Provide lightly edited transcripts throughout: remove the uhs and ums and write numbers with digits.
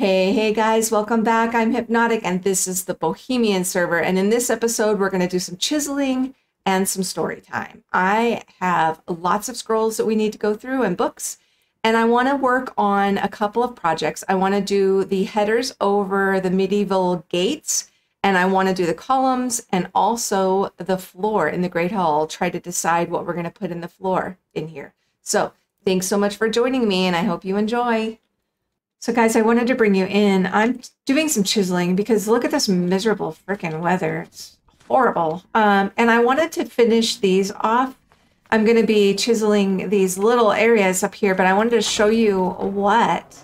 Hey guys, welcome back. I'm Hypnotic and this is the Bohemian server. And in this episode, we're going to do some chiseling and some story time. I have lots of scrolls that we need to go through and books, and I want to work on a couple of projects. I want to do the headers over the medieval gates, and I want to do the columns and also the floor in the Great Hall. Try to decide what we're going to put in the floor in here. So thanks so much for joining me, and I hope you enjoy. So guys, I wanted to bring you in. I'm doing some chiseling because look at this miserable freaking weather. It's horrible. And I wanted to finish these off. I'm going to be chiseling these little areas up here, but I wanted to show you what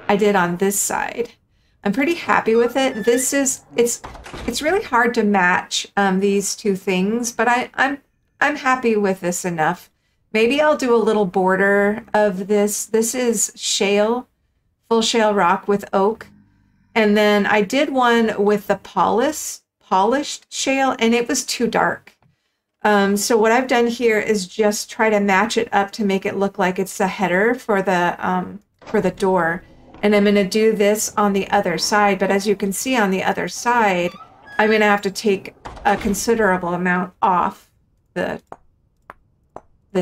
I did on this side. I'm pretty happy with it. It's really hard to match these two things, but I'm happy with this enough. Maybe I'll do a little border of this. This is shale. Full shale rock with oak. And then I did one with the polished shale, and it was too dark. So what I've done here is just try to match it up to make it look like it's the header for the door. And I'm going to do this on the other side. But as you can see on the other side, I'm going to have to take a considerable amount off this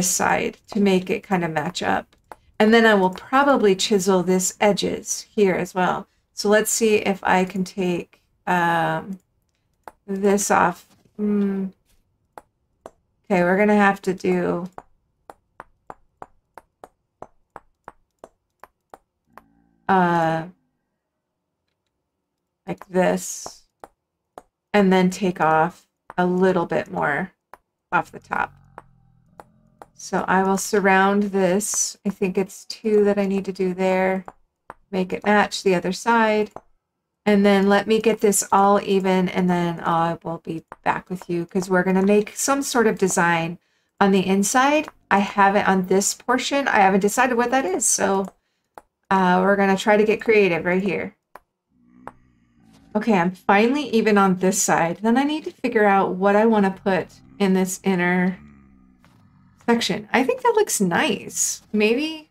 side to make it kind of match up. And then I will probably chisel this edges here as well. So let's see if I can take this off. Okay, we're going to have to do like this. And then take off a little bit more off the top. So I will surround this. I think it's 2 that I need to do there. Make it match the other side. And then let me get this all even, and then I will be back with you because we're going to make some sort of design on the inside. I have it on this portion. I haven't decided what that is, so we're going to try to get creative right here. Okay, I'm finally even on this side. Then I need to figure out what I want to put in this inner section. I think that looks nice. Maybe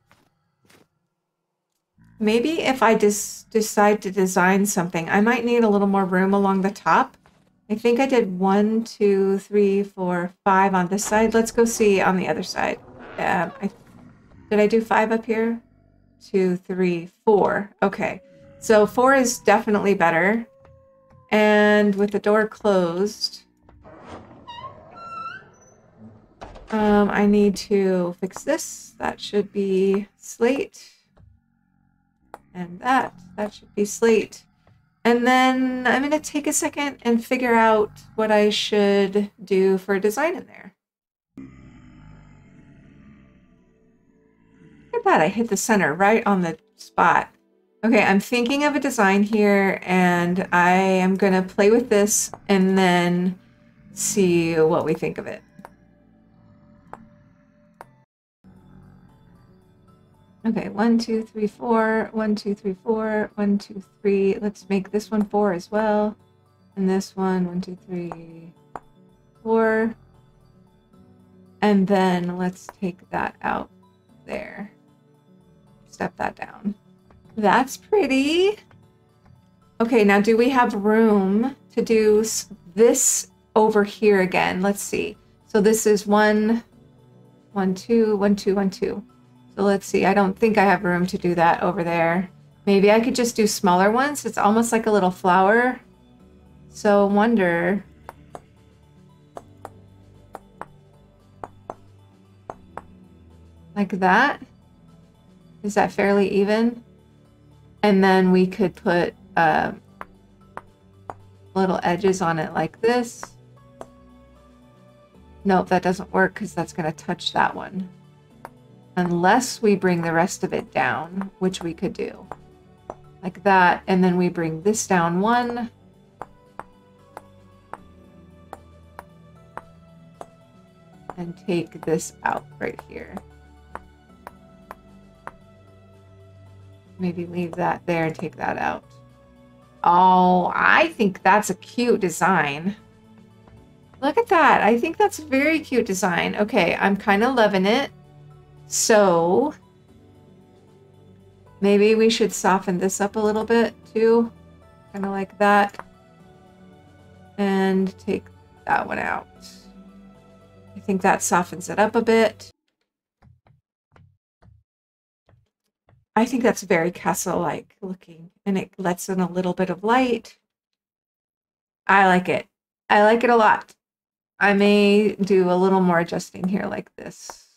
if I just decide to design something, I might need a little more room along the top. I think I did 1, 2, 3, 4, 5 on this side. Let's go see on the other side. Did I do 5 up here? 2, 3, 4. Okay, so 4 is definitely better. And with the door closed, I need to fix this. That should be slate. And that should be slate. And then I'm going to take a second and figure out what I should do for a design in there. Look at that. I hit the center right on the spot. Okay, I'm thinking of a design here, and I am going to play with this and then see what we think of it. Okay, 1, 2, 3, 4, 1, 2, 3, 4, 1, 2, 3. Let's make this one 4 as well. And this one, 1, 2, 3, 4. And then let's take that out there. Step that down. That's pretty. Okay, now do we have room to do this over here again? Let's see. So this is 1, 1, 2, 1, 2, 1, 2. So let's see, I don't think I have room to do that over there. Maybe I could just do smaller ones. It's almost like a little flower. So wonder. Like that. Is that fairly even? And then we could put little edges on it like this. Nope, that doesn't work because that's going to touch that one. Unless we bring the rest of it down, which we could do. Like that, and then we bring this down 1. And take this out right here. Maybe leave that there and take that out. Oh, I think that's a cute design. Look at that. I think that's a very cute design. Okay, I'm kind of loving it. So Maybe we should soften this up a little bit too. Kind of like that. And take that one out. I think that softens it up a bit. I think that's very castle-like looking, and it lets in a little bit of light. I like it. I like it a lot. I may do a little more adjusting here like this,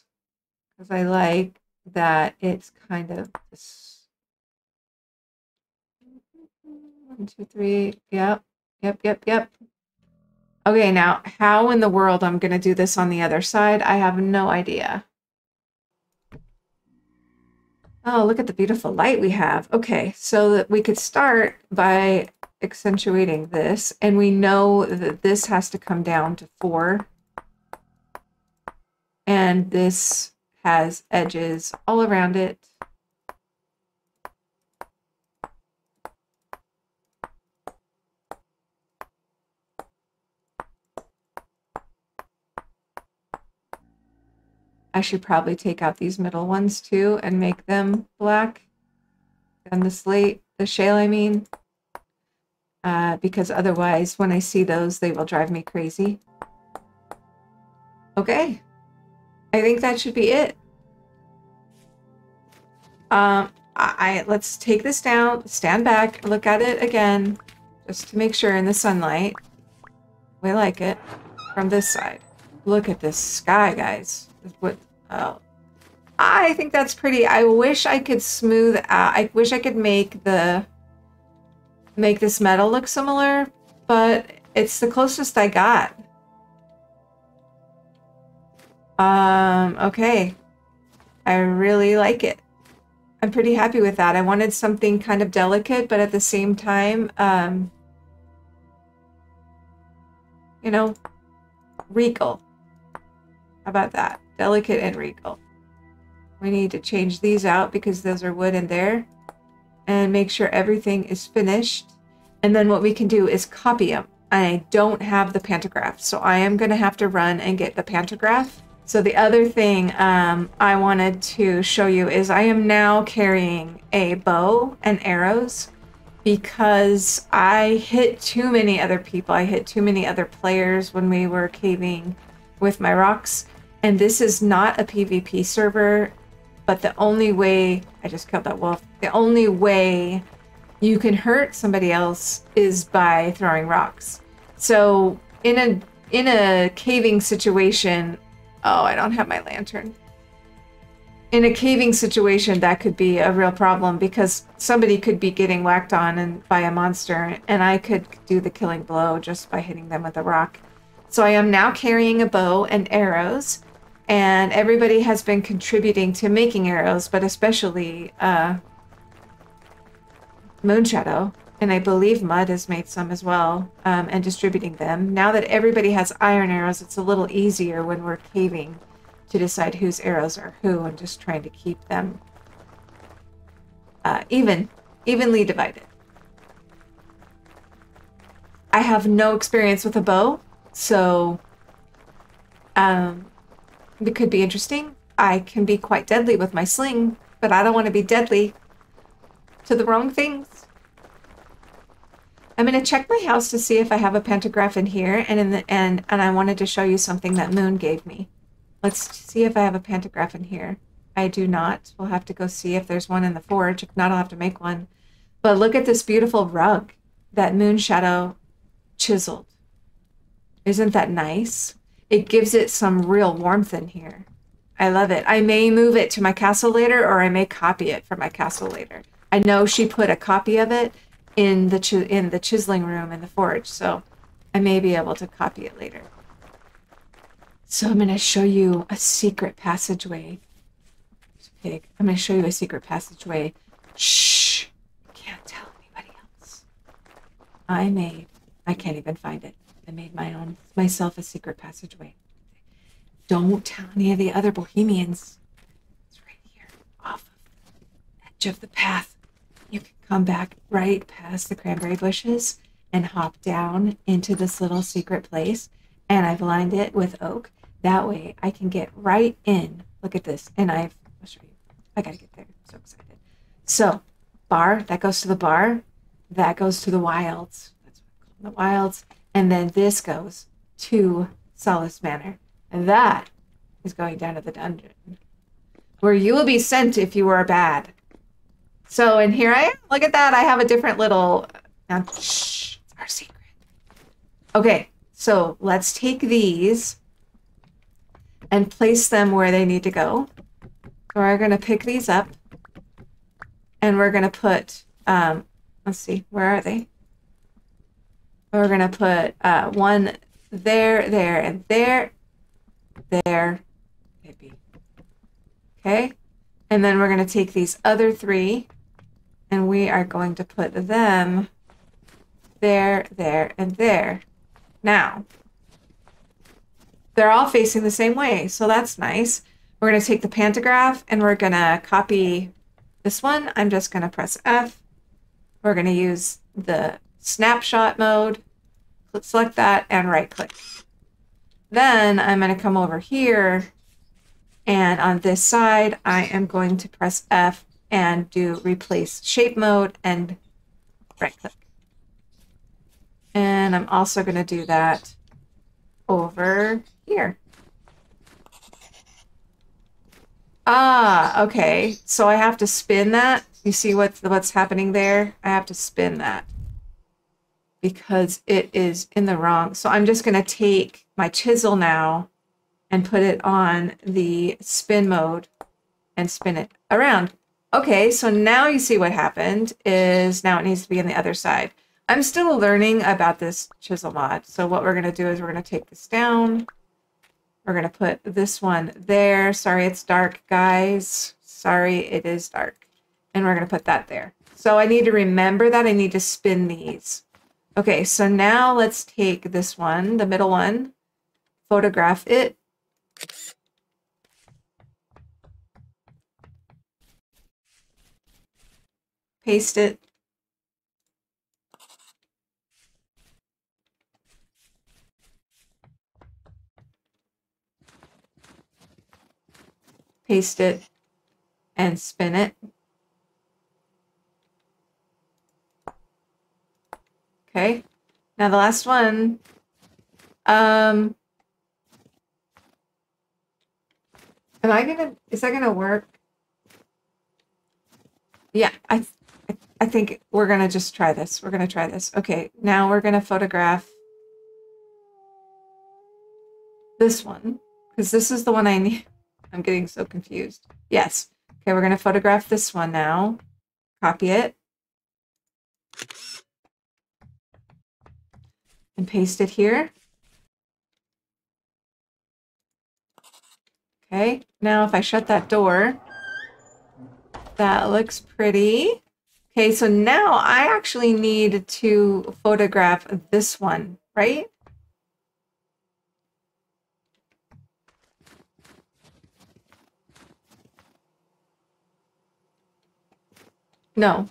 because I like that it's kind of this. 1, 2, 3. Yep. Yep. Okay, now how in the world I'm going to do this on the other side, I have no idea. Oh, look at the beautiful light we have. Okay, so that we could start by accentuating this, and we know that this has to come down to 4. And this has edges all around it. I should probably take out these middle ones too and make them black. And the shale, I mean. Because otherwise, when I see those, they will drive me crazy. Okay. I think that should be it. Let's take this down, stand back, look at it again, just to make sure in the sunlight. We like it. From this side. Look at this sky, guys. Oh, I think that's pretty. I wish I could smooth out. I wish I could make this metal look similar, but it's the closest I got. Okay. I really like it. I'm pretty happy with that. I wanted something kind of delicate, but at the same time, you know, regal. How about that? Delicate and regal. We need to change these out because those are wood in there. And make sure everything is finished. And then what we can do is copy them. I don't have the pantograph, so I am going to have to run and get the pantograph. So the other thing I wanted to show you is I am now carrying a bow and arrows because I hit too many other people. I hit too many other players when we were caving with my rocks. And this is not a PvP server, but the only way, I just killed that wolf, the only way you can hurt somebody else is by throwing rocks. So in a caving situation, oh, I don't have my lantern. In a caving situation, that could be a real problem because somebody could be getting whacked on by a monster, and I could do the killing blow just by hitting them with a rock. So I am now carrying a bow and arrows, and everybody has been contributing to making arrows, but especially Moonshadow, and I believe Mud has made some as well, and distributing them. Now that everybody has iron arrows, it's a little easier when we're caving to decide whose arrows are who and just trying to keep them evenly divided. I have no experience with a bow, so it could be interesting. I can be quite deadly with my sling, but I don't want to be deadly to the wrong things. I'm going to check my house to see if I have a pantograph in here, and I wanted to show you something that Moon gave me. Let's see if I have a pantograph in here. I do not. We'll have to go see if there's one in the forge. If not, I'll have to make one. But look at this beautiful rug that Moonshadow chiseled. Isn't that nice? It gives it some real warmth in here. I love it. I may move it to my castle later, or I may copy it for my castle later. I know she put a copy of it in the chiseling room in the forge, so I may be able to copy it later. So I'm going to show you a secret passageway. Pig. I'm going to show you a secret passageway. Shh! Can't tell anybody else. I can't even find it. I made myself a secret passageway. Don't tell any of the other Bohemians. It's right here, off of the edge of the path. You can come back right past the cranberry bushes and hop down into this little secret place. And I've lined it with oak. That way I can get right in. Look at this. And I'll show you. I gotta get there. I'm so excited. So bar, that goes to the bar. That goes to the wilds. That's what I call them, the wilds. And then this goes to Solace Manor. And that is going down to the dungeon, where you will be sent if you are bad. So, and here I am. Look at that. I have a different little... Now, shh, it's our secret. Okay, so let's take these and place them where they need to go. So we're going to pick these up. And we're going to put... let's see, where are they? We're going to put one there, there, and there. There. Maybe. Okay? And then we're going to take these other three, and we are going to put them there, there, and there. Now, they're all facing the same way, so that's nice. We're going to take the pantograph, and we're going to copy this one. I'm just going to press F. We're going to use the snapshot mode. Let's select that and right-click. Then I'm going to come over here, and on this side, I am going to press F and do replace shape mode and right-click. And I'm also going to do that over here. Ah, okay. So I have to spin that. You see what's happening there? I have to spin that because it is in the wrong. So I'm just going to take my chisel now and put it on the spin mode and spin it around. Okay, so now you see what happened is now it needs to be on the other side. I'm still learning about this chisel mod. So what we're going to do is we're going to take this down. We're going to put this one there. Sorry, it's dark, guys. Sorry, it is dark. And we're going to put that there. So I need to remember that I need to spin these. Okay, so now let's take this one, the middle one, photograph it. Paste it. Paste it and spin it. Okay, now the last one. Is that gonna work? Yeah, I think we're gonna just try this. We're gonna try this. Okay, now we're gonna photograph this one, because this is the one I need. I'm getting so confused. Yes. Okay, we're gonna photograph this one now. Copy it. And paste it here. Okay, now if I shut that door, that looks pretty. Okay, so now I actually need to photograph this one, right? No,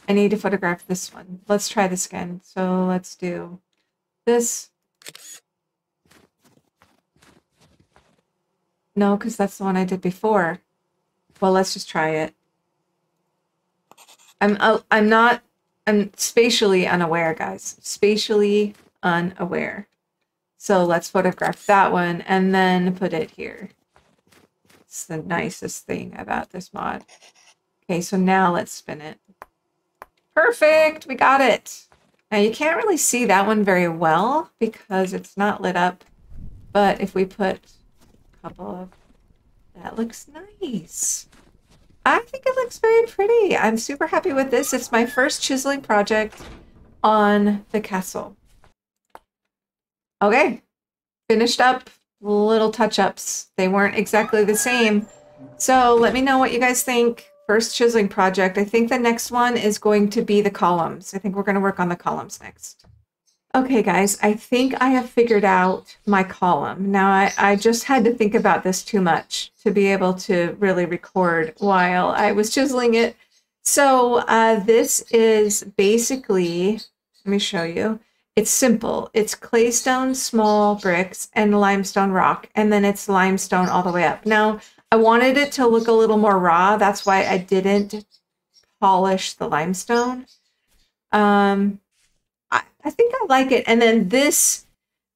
I need to photograph this one. Let's try this again. So let's do this. No, because that's the one I did before. Well, let's just try it. I'm spatially unaware, guys. Spatially unaware. So let's photograph that one and then put it here. It's the nicest thing about this mod. Okay, so now let's spin it. Perfect, we got it. Now you can't really see that one very well because it's not lit up. But if we put a couple of, that looks nice. I think it looks very pretty. I'm super happy with this. It's my first chiseling project on the castle. Okay, finished up, little touch-ups. They weren't exactly the same. So let me know what you guys think. First chiseling project. I think the next one is going to be the columns. I think we're going to work on the columns next. Okay, guys, I think I have figured out my column. Now, I just had to think about this too much to be able to really record while I was chiseling it. So this is basically, let me show you. It's simple. It's claystone, small bricks, and limestone rock, and then it's limestone all the way up. Now, I wanted it to look a little more raw. That's why I didn't polish the limestone. I think I like it. And then this,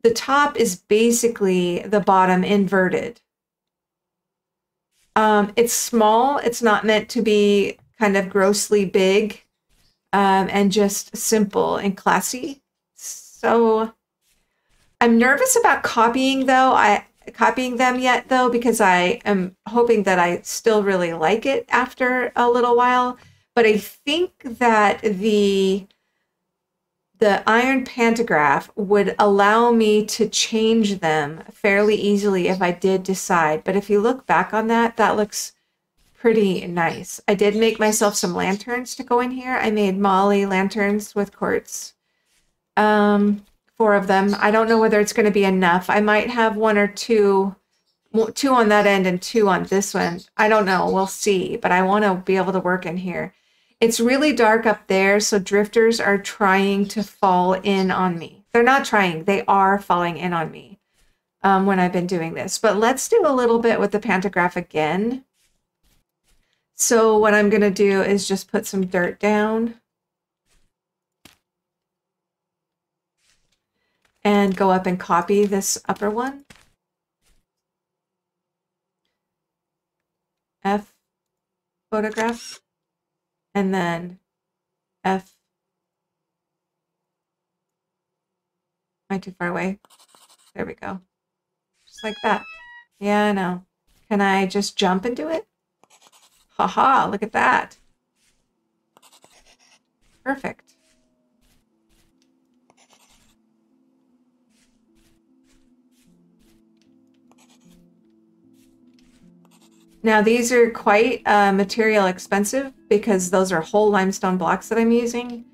the top is basically the bottom inverted. It's small. It's not meant to be kind of grossly big, and just simple and classy. So I'm nervous about copying them yet though, because I am hoping that I still really like it after a little while. But I think that the iron pantograph would allow me to change them fairly easily if I did decide. But if you look back on that, that looks pretty nice. I did make myself some lanterns to go in here. I made Molly lanterns with quartz. 4 of them. I don't know whether it's going to be enough. I might have 1 or 2 on that end and 2 on this one. I don't know. We'll see. But I want to be able to work in here. It's really dark up there, so drifters are trying to fall in on me. They're not trying. They are falling in on me when I've been doing this. But let's do a little bit with the pantograph again. So what I'm going to do is just put some dirt down and go up and copy this upper one. F photograph. And then F. Am I too far away? There we go. Just like that. Yeah, I know. Can I just jump and do it? Haha, look at that. Perfect. Now these are quite material expensive because those are whole limestone blocks that I'm using.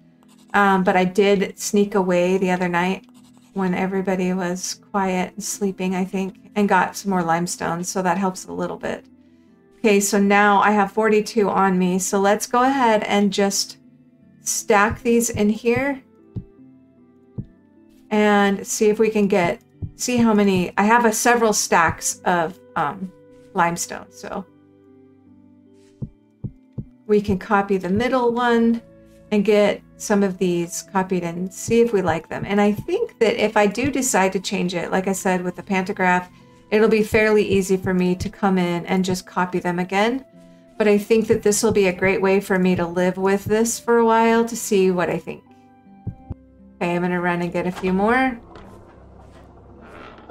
But I did sneak away the other night when everybody was quiet and sleeping, I think, and got some more limestone, so that helps a little bit. Okay, so now I have 42 on me, so let's go ahead and just stack these in here and see if we can see how many. I have several stacks of limestone, so we can copy the middle one and get some of these copied and see if we like them. And I think that if I do decide to change it, like I said with the pantograph, it'll be fairly easy for me to come in and just copy them again. But I think that this will be a great way for me to live with this for a while to see what I think. Okay, I'm gonna run and get a few more.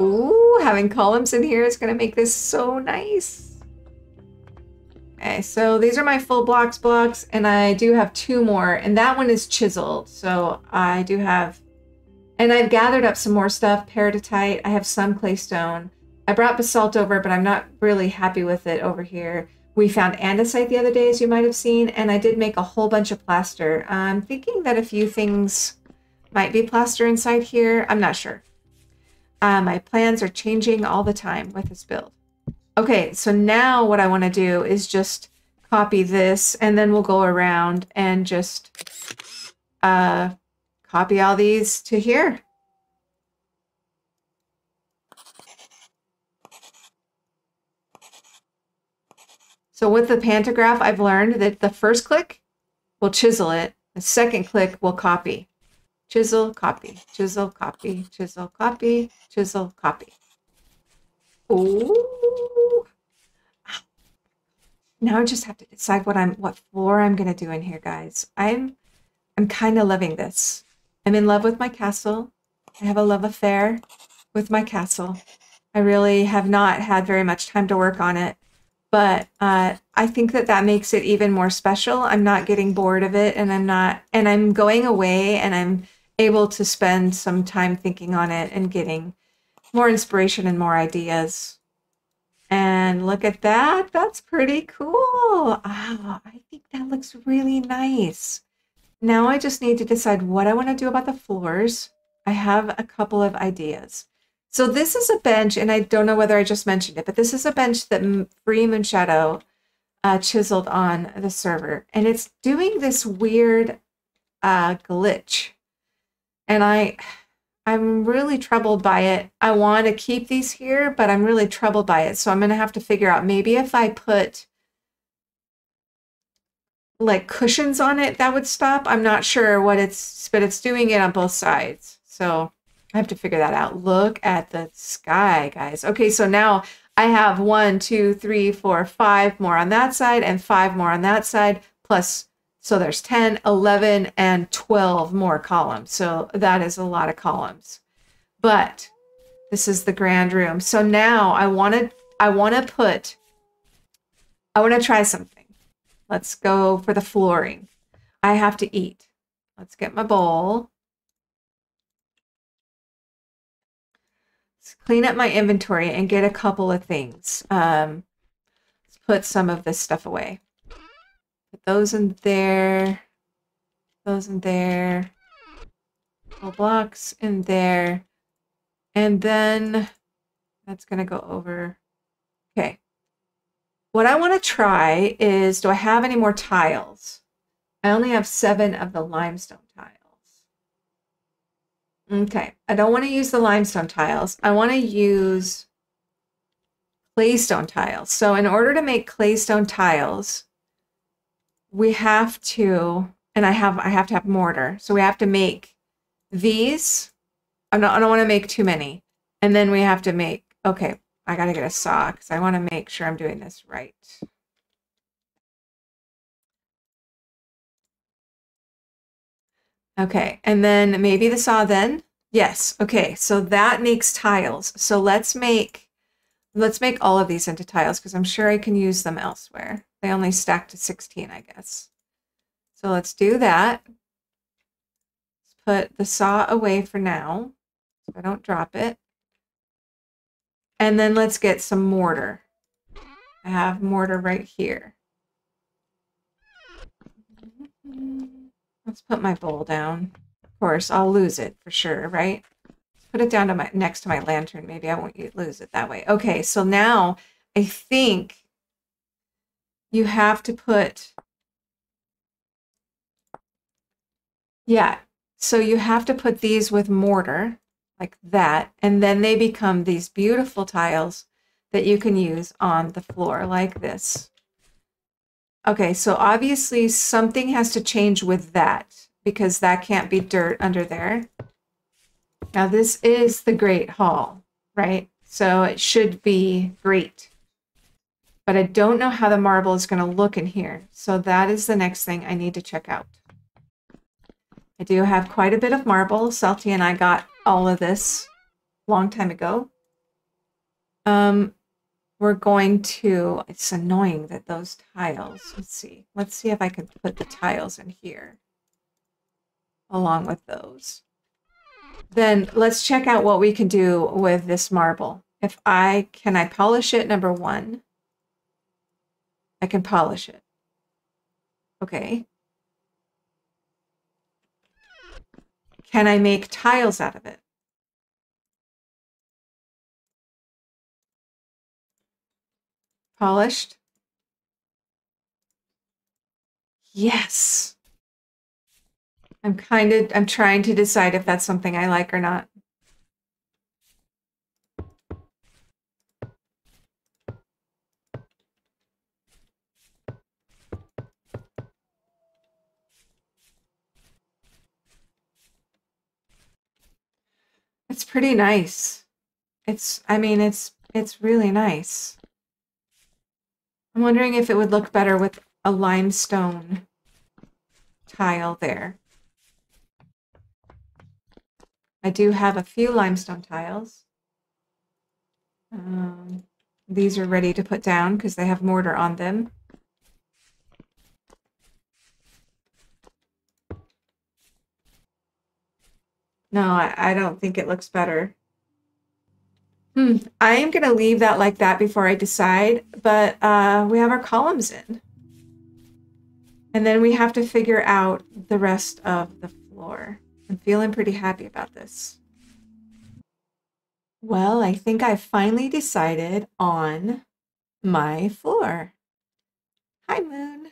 Ooh, having columns in here is gonna make this so nice. Okay, so these are my full blocks, and I do have 2 more, and that one is chiseled. So I do have, and I've gathered up some more stuff, peridotite. I have some claystone. I brought basalt over, but I'm not really happy with it over here. We found andesite the other day, as you might have seen, and I did make a whole bunch of plaster. I'm thinking that a few things might be plaster inside here. I'm not sure. My plans are changing all the time with this build. Okay, so now what I want to do is just copy this, and then we'll go around and just copy all these to here. So with the pantograph, I've learned that the first click will chisel it. The second click will copy. Chisel, copy, chisel, copy, chisel, copy, chisel, copy. Ooh. Now I just have to decide what floor I'm gonna do in here, guys. I'm kind of loving this. I'm in love with my castle. I have a love affair with my castle. I really have not had very much time to work on it, but I think that makes it even more special. I'm not getting bored of it, and I'm going away, and I'm able to spend some time thinking on it and getting more inspiration and more ideas. And look at that. That's pretty cool. Oh, I think that looks really nice. Now I just need to decide what I want to do about the floors. I have a couple of ideas. So this is a bench, and I don't know whether I just mentioned it, but this is a bench that Free Moonshadow chiseled on the server. And it's doing this weird glitch. And I'm really troubled by it. I want to keep these here, but I'm really troubled by it. So I'm going to have to figure out, maybe if I put like cushions on it, that would stop. I'm not sure what but it's doing it on both sides. So I have to figure that out. Look at the sky, guys. Okay, so now I have 1, 2, 3, 4, 5 more on that side and 5 more on that side, plus, so there's 10, 11, and 12 more columns. So that is a lot of columns. But this is the grand room. So now I want to try something. Let's go for the flooring. I have to eat. Let's get my bowl. Let's clean up my inventory and get a couple of things. Let's put some of this stuff away. Put those in there. Those in there. Couple blocks in there. And then that's going to go over. Okay. What I want to try is, do I have any more tiles? I only have 7 of the limestone tiles. Okay, I don't want to use the limestone tiles. I want to use claystone tiles. So in order to make claystone tiles, we have to, and I have to have mortar. So we have to make these. I don't want to make too many. And then we have to make, okay, I got to get a saw because I want to make sure I'm doing this right. Okay, and then maybe the saw then. Yes, okay, so that makes tiles. So let's make all of these into tiles because I'm sure I can use them elsewhere. They only stack to 16, I guess. So let's do that. Let's put the saw away for now so I don't drop it. And then let's get some mortar. I have mortar right here. Let's put my bowl down. Of course, I'll lose it for sure, right? Let's put it down to next to my lantern. Maybe I won't lose it that way. Okay, so now I think you have to put, yeah, so you have to put these with mortar like that, and then they become these beautiful tiles that you can use on the floor like this. Okay, so obviously something has to change with that because that can't be dirt under there. Now this is the Great Hall, right? So it should be great. But I don't know how the marble is going to look in here. So that is the next thing I need to check out. I do have quite a bit of marble. Salty and I got all of this a long time ago. We're going to, it's annoying that those tiles, let's see if I can put the tiles in here along with those. Then let's check out what we can do with this marble. Can I polish it? Number 1. I can polish it. Okay. Can I make tiles out of it? Polished. Yes. I'm trying to decide if that's something I like or not. It's pretty nice. I mean, it's really nice. I'm wondering if it would look better with a limestone tile there. I do have a few limestone tiles. These are ready to put down because they have mortar on them. No, I don't think it looks better. I am going to leave that like that before I decide, but we have our columns in. And then we have to figure out the rest of the floor. I'm feeling pretty happy about this. Well, I think I finally decided on my floor. Hi, Moon.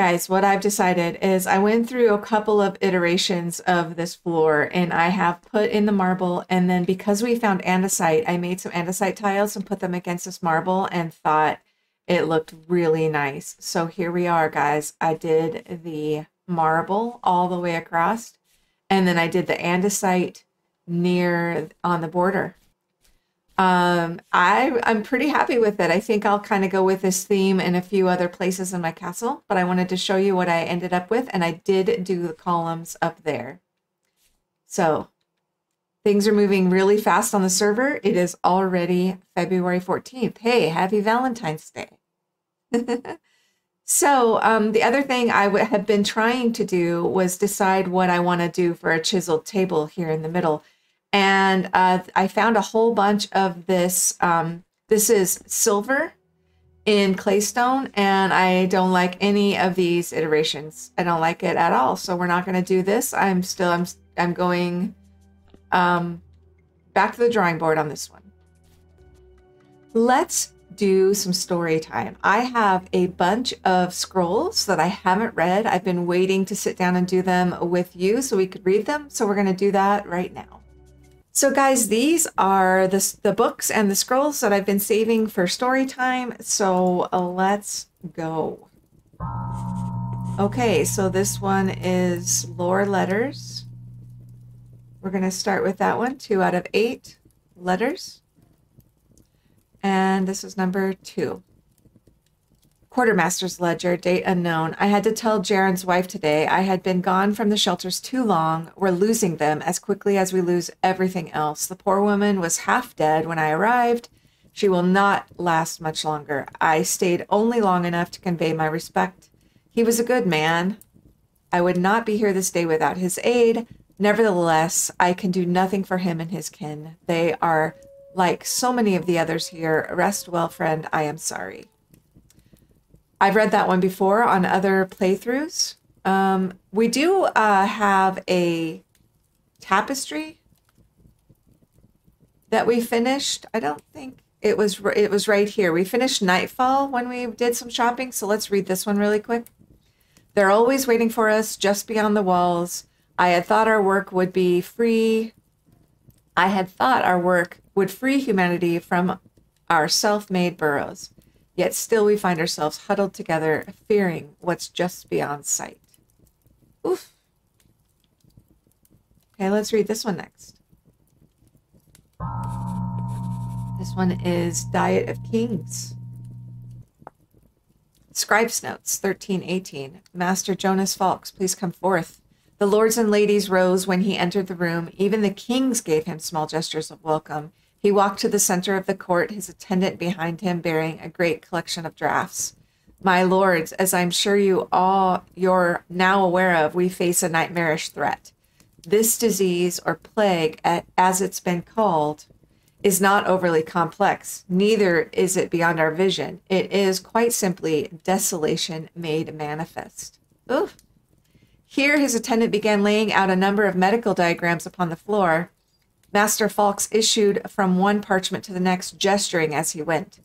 Guys, what I've decided is I went through a couple of iterations of this floor, and I have put in the marble, and then because we found andesite, I made some andesite tiles and put them against this marble and thought it looked really nice. So here we are, guys. I did the marble all the way across, and then I did the andesite near on the border. I'm pretty happy with it. I think I'll kind of go with this theme in a few other places in my castle, but I wanted to show you what I ended up with, and I did do the columns up there. So things are moving really fast on the server. It is already February 14th. Hey, happy Valentine's Day. So the other thing I have been trying to do was decide what I want to do for a chiseled table here in the middle. And I found a whole bunch of this. This is silver in claystone, and I don't like any of these iterations. I don't like it at all. So we're not going to do this. I'm going back to the drawing board on this one. Let's do some story time. I have a bunch of scrolls that I haven't read. I've been waiting to sit down and do them with you so we could read them. So we're going to do that right now. So guys, these are the books and the scrolls that I've been saving for story time. So let's go. Okay, so this one is lore letters. We're going to start with that one, 2 out of 8 letters. And this is number 2. Quartermaster's ledger, date unknown. I had to tell Jaren's wife today I had been gone from the shelters too long. We're losing them as quickly as we lose everything else. The poor woman was half dead when I arrived. She will not last much longer. I stayed only long enough to convey my respect. He was a good man. I would not be here this day without his aid. Nevertheless, I can do nothing for him and his kin. They are like so many of the others here. Rest well, friend. I am sorry. I've read that one before on other playthroughs. We do have a tapestry that we finished. I don't think it was right here. We finished Nightfall when we did some shopping. So let's read this one really quick. They're always waiting for us just beyond the walls. I had thought our work would be free. I had thought our work would free humanity from our self-made burrows. Yet still we find ourselves huddled together, fearing what's just beyond sight. Oof. Okay, let's read this one next. This one is Diet of Kings. Scribe's Notes, 1318. Master Jonas Falks, please come forth. The lords and ladies rose when he entered the room. Even the kings gave him small gestures of welcome. He walked to the center of the court, his attendant behind him bearing a great collection of drafts. My lords, as I'm sure you're now aware of, we face a nightmarish threat. This disease, or plague, as it's been called, is not overly complex. Neither is it beyond our vision. It is quite simply desolation made manifest. Oof. Here his attendant began laying out a number of medical diagrams upon the floor. Master Falks issued from one parchment to the next, gesturing as he went.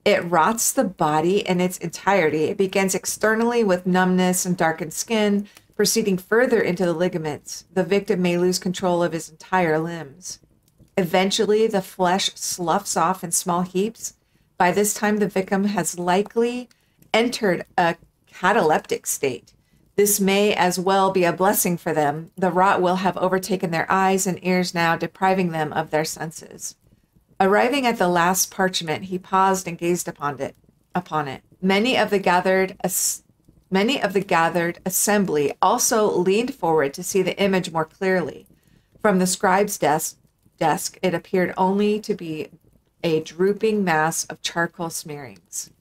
It rots the body in its entirety. It begins externally with numbness and darkened skin, proceeding further into the ligaments. The victim may lose control of his entire limbs. Eventually, the flesh sloughs off in small heaps. By this time, the victim has likely entered a cataleptic state. This may as well be a blessing for them. The rot will have overtaken their eyes and ears now, depriving them of their senses. Arriving at the last parchment, he paused and gazed upon it. Many of the gathered assembly also leaned forward to see the image more clearly. From the scribe's desk, it appeared only to be a drooping mass of charcoal smearings.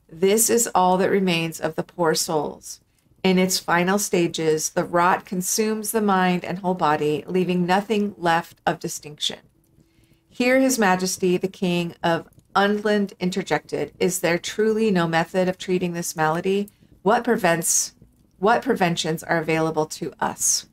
This is all that remains of the poor souls. In its final stages, the rot consumes the mind and whole body, leaving nothing left of distinction. Here His Majesty, the King of Undland, interjected, is there truly no method of treating this malady? What preventions are available to us?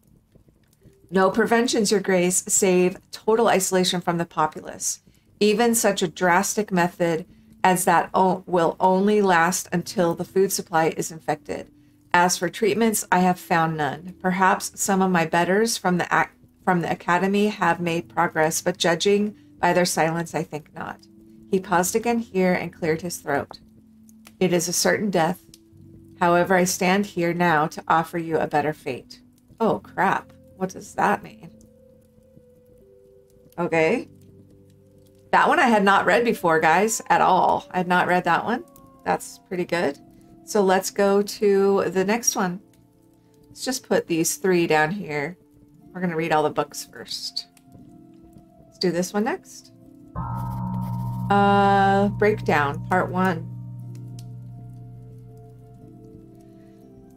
No preventions, Your Grace, save total isolation from the populace. Even such a drastic method as that will only last until the food supply is infected. As for treatments, I have found none. Perhaps some of my betters from the academy have made progress, but judging by their silence, I think not. He paused again here and cleared his throat. It is a certain death. However, I stand here now to offer you a better fate. Oh, crap. What does that mean? Okay. That one I had not read before, guys, at all. I had not read that one. That's pretty good. So let's go to the next one. Let's just put these 3 down here. We're going to read all the books first. Let's do this one next. Breakdown, part 1.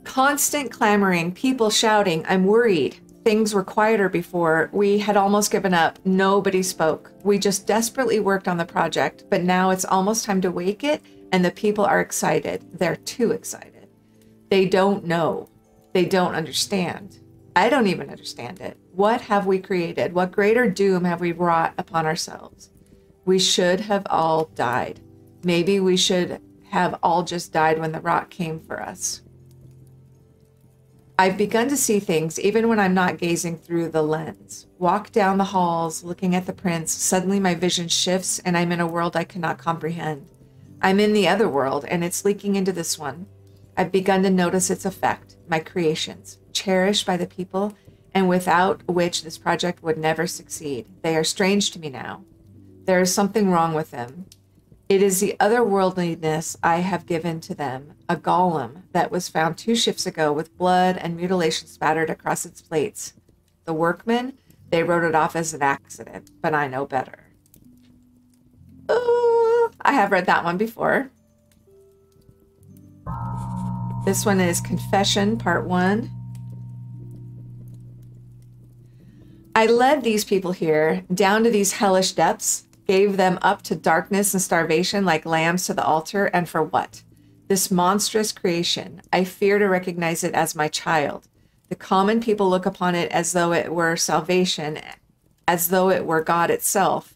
Constant clamoring, people shouting, I'm worried. Things were quieter before. We had almost given up. Nobody spoke. We just desperately worked on the project, but now it's almost time to wake it, and the people are excited. They're too excited. They don't know. They don't understand. I don't even understand it. What have we created? What greater doom have we wrought upon ourselves? We should have all died. Maybe we should have all just died when the rot came for us. I've begun to see things even when I'm not gazing through the lens. Walk down the halls, looking at the prints. Suddenly my vision shifts and I'm in a world I cannot comprehend. I'm in the other world and it's leaking into this one. I've begun to notice its effect, my creations, cherished by the people and without which this project would never succeed. They are strange to me now. There is something wrong with them. It is the otherworldliness I have given to them, a golem that was found 2 shifts ago with blood and mutilation spattered across its plates. The workmen, they wrote it off as an accident, but I know better. Ooh, I have read that one before. This one is Confession, part 1. I led these people here down to these hellish depths, gave them up to darkness and starvation like lambs to the altar, and for what? This monstrous creation. I fear to recognize it as my child. The common people look upon it as though it were salvation, as though it were God itself.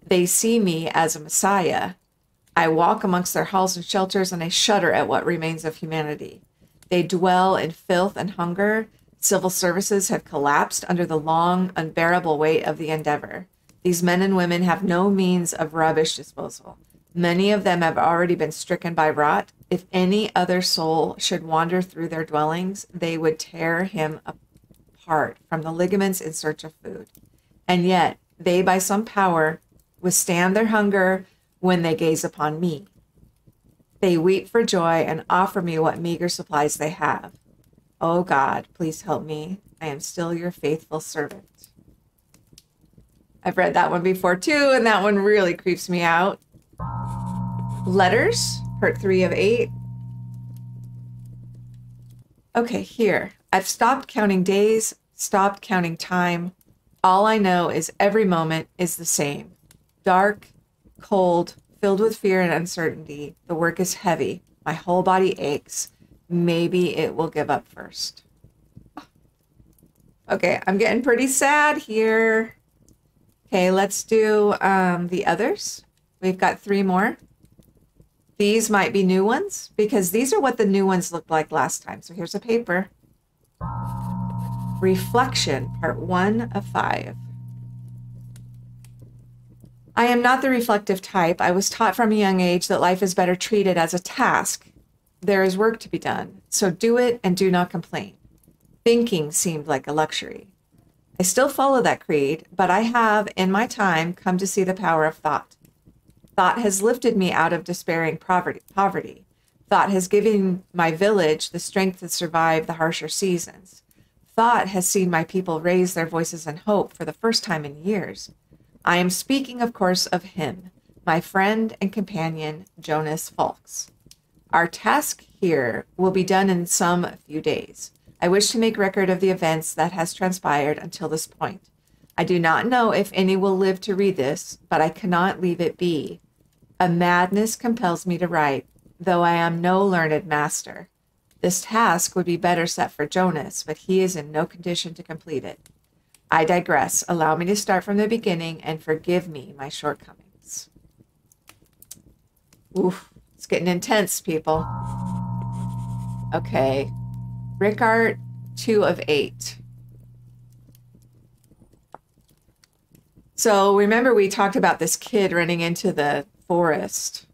They see me as a Messiah. I walk amongst their halls and shelters, and I shudder at what remains of humanity. They dwell in filth and hunger. Civil services have collapsed under the long, unbearable weight of the endeavor. These men and women have no means of rubbish disposal. Many of them have already been stricken by rot. If any other soul should wander through their dwellings, they would tear him apart from the ligaments in search of food. And yet, they by some power withstand their hunger when they gaze upon me. They weep for joy and offer me what meager supplies they have. Oh God, please help me. I am still your faithful servant. I've read that one before too, and that one really creeps me out. Letters, part 3 of 8. Okay, here. I've stopped counting days, stopped counting time. All I know is every moment is the same. Dark, cold, filled with fear and uncertainty. The work is heavy. My whole body aches. Maybe it will give up first. Okay, I'm getting pretty sad here. Okay, let's do the others. We've got 3 more. These might be new ones because these are what the new ones looked like last time. So here's a paper. Reflection, part 1 of 5. I am not the reflective type. I was taught from a young age that life is better treated as a task. There is work to be done, so do it and do not complain. Thinking seemed like a luxury. I still follow that creed, but I have, in my time, come to see the power of thought. Thought has lifted me out of despairing poverty. Thought has given my village the strength to survive the harsher seasons. Thought has seen my people raise their voices in hope for the first time in years. I am speaking, of course, of him, my friend and companion, Jonas Folks. Our task here will be done in some few days. I wish to make record of the events that has transpired until this point. I do not know if any will live to read this, but I cannot leave it be. A madness compels me to write, though I am no learned master. This task would be better set for Jonas, but he is in no condition to complete it. I digress. Allow me to start from the beginning and forgive me my shortcomings. Oof, it's getting intense, people. Okay, Rickard, 2 of 8. So remember we talked about this kid running into the forest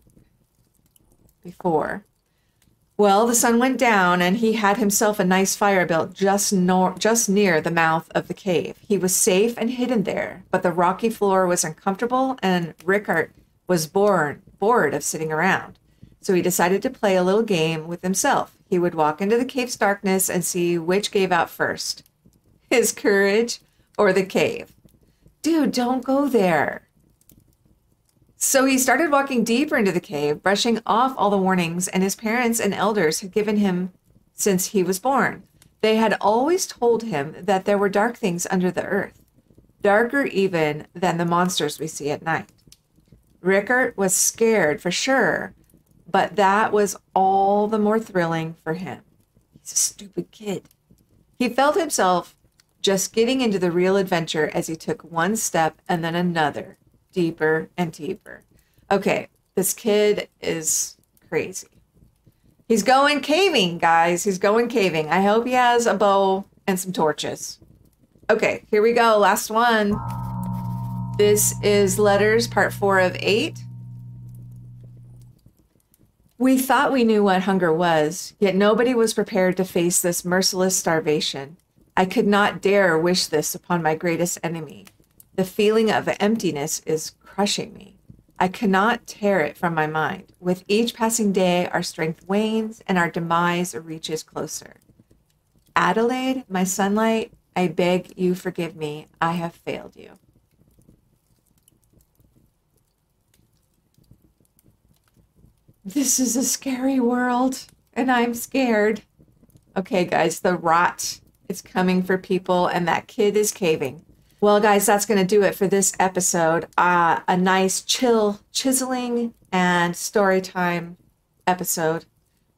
before. Well, the sun went down and he had himself a nice fire built just near the mouth of the cave. He was safe and hidden there, but the rocky floor was uncomfortable and Rickard was bored of sitting around. So he decided to play a little game with himself. He would walk into the cave's darkness and see which gave out first, his courage or the cave. Dude, don't go there. So he started walking deeper into the cave, brushing off all the warnings and his parents and elders had given him since he was born. They had always told him that there were dark things under the earth, darker even than the monsters we see at night. Rickard was scared for sure, but that was all the more thrilling for him. He's a stupid kid. He felt himself just getting into the real adventure as he took one step and then another, deeper and deeper. Okay, this kid is crazy. He's going caving, guys. He's going caving. I hope he has a bow and some torches. Okay, here we go. Last one. This is letters, part 4 of 8. We thought we knew what hunger was, yet nobody was prepared to face this merciless starvation. I could not dare wish this upon my greatest enemy. The feeling of emptiness is crushing me. I cannot tear it from my mind. With each passing day, our strength wanes and our demise reaches closer. Adelaide, my sunlight, I beg you forgive me. I have failed you. This is a scary world, and I'm scared. Okay, guys, the rot is coming for people, and that kid is caving. Well, guys, that's going to do it for this episode. A nice chiseling and story time episode.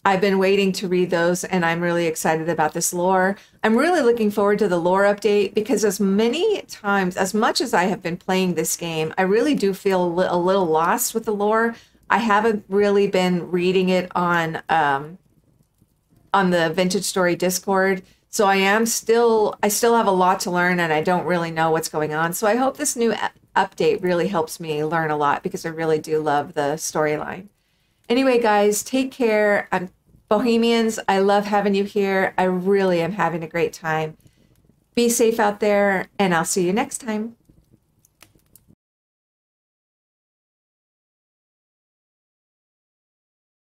I've been waiting to read those, and I'm really excited about this lore. I'm really looking forward to the lore update because as much as I have been playing this game, I really do feel a little lost with the lore. I haven't really been reading it on the Vintage Story Discord. So I still have a lot to learn and I don't really know what's going on. So I hope this new update really helps me learn a lot because I really do love the storyline. Anyway, guys, take care. Bohemians, I love having you here. I really am having a great time. Be safe out there and I'll see you next time.